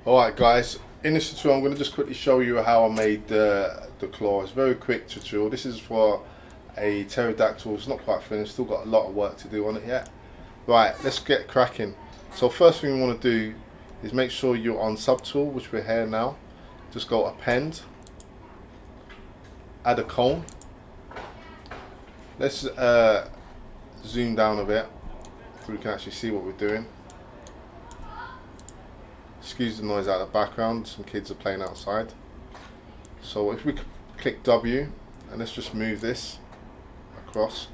Alright guys, in this tutorial I'm going to just quickly show you how I made the claw. It's a very quick tutorial. This is for a pterodactyl. It's not quite finished, still got a lot of work to do on it yet. Right, let's get cracking. So first thing we want to do is make sure you're on subtool, which we're here now. Just go append, add a cone. Let's zoom down a bit so we can actually see what we're doing. Excuse the noise out of the background, some kids are playing outside. So if we click W and let's just move this across,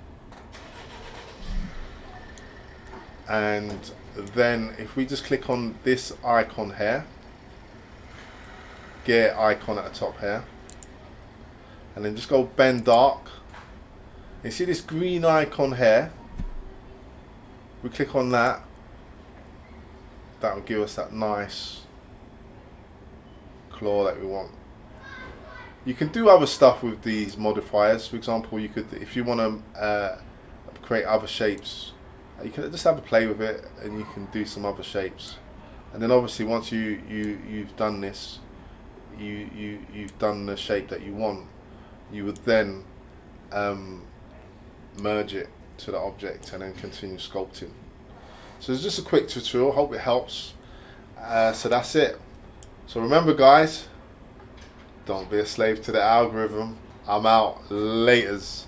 and then if we just click on this icon here, gear icon at the top here, and then just go bend dark, you see this green icon here, we click on that, that will give us that nice claw that we want. You can do other stuff with these modifiers. For example, you could, if you want to create other shapes, you can just have a play with it and you can do some other shapes. And then obviously once you've done this, you've done the shape that you want, you would then merge it to the object and then continue sculpting. So it's just a quick tutorial, hope it helps. So that's it. So remember guys, don't be a slave to the algorithm. I'm out. Laters.